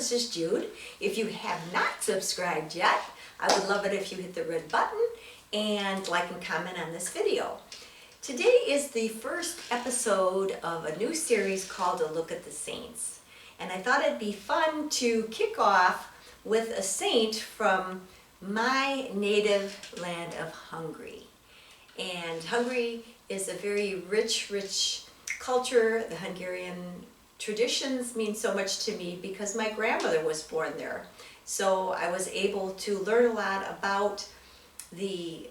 this is Jude. If you have not subscribed yet, I would love it if you hit the red button and like and comment on this video. Today is the first episode of a new series called A Look at the Saints. And I thought it'd be fun to kick off with a saint from my native land of Hungary. And Hungary is a very rich culture. The Hungarian traditions mean so much to me because my grandmother was born there. So I was able to learn a lot about the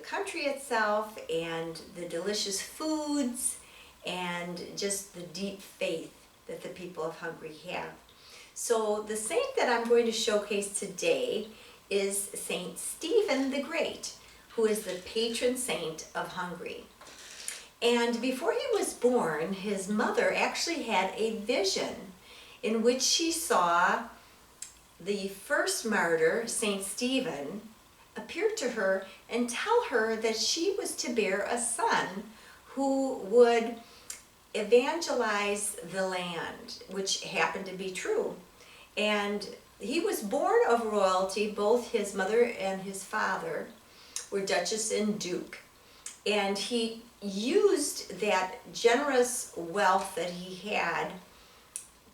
country itself and the delicious foods and just the deep faith that the people of Hungary have. So the saint that I'm going to showcase today is Saint Stephen the Great, who is the patron saint of Hungary. And before he was born, his mother actually had a vision in which she saw the first martyr, Saint Stephen, appear to her and tell her that she was to bear a son who would evangelize the land, which happened to be true. And he was born of royalty. Both his mother and his father were Duchess and Duke. And he used that generous wealth that he had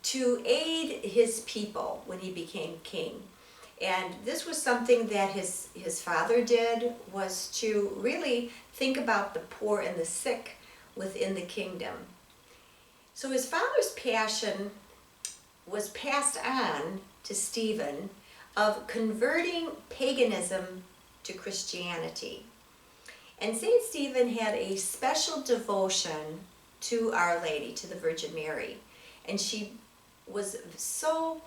to aid his people when he became king. And this was something that his father did, was to really think about the poor and the sick within the kingdom. So his father's passion was passed on to Stephen of converting paganism to Christianity. And Saint Stephen had a special devotion to Our Lady, to the Virgin Mary. And she was so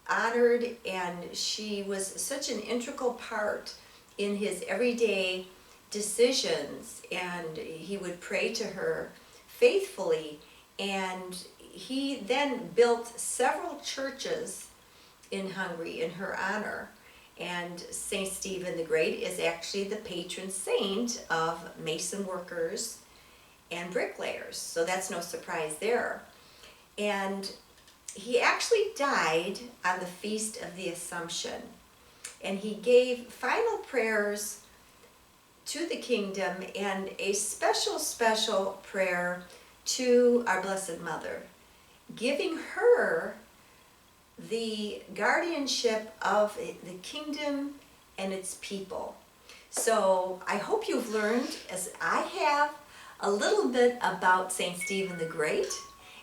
honored, and she was such an integral part in his everyday decisions. And he would pray to her faithfully. And he then built several churches in Hungary in her honor. And Saint Stephen the Great is actually the patron saint of mason workers and bricklayers. So that's no surprise there. And he actually died on the Feast of the Assumption. And he gave final prayers to the kingdom and a special prayer to our Blessed Mother, giving her the guardianship of the kingdom and its people. So I hope you've learned, as I have, a little bit about Saint Stephen the Great,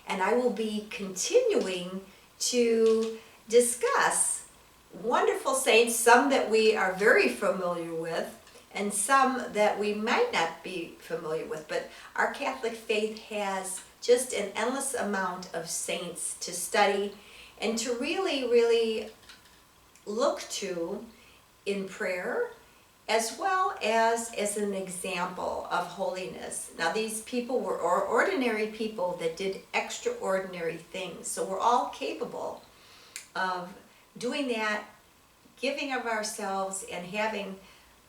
and I will be continuing to discuss wonderful saints, some that we are very familiar with and some that we might not be familiar with. But our Catholic faith has just an endless amount of saints to study and to really look to in prayer, as well as an example of holiness. Now, these people were ordinary people that did extraordinary things. So we're all capable of doing that, giving of ourselves, and having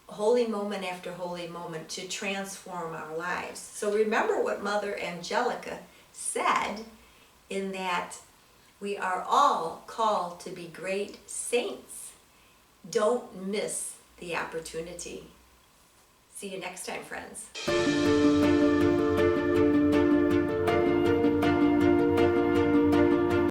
holy moment after holy moment to transform our lives. So remember what Mother Angelica said, in that we are all called to be great saints. Don't miss the opportunity. See you next time, friends.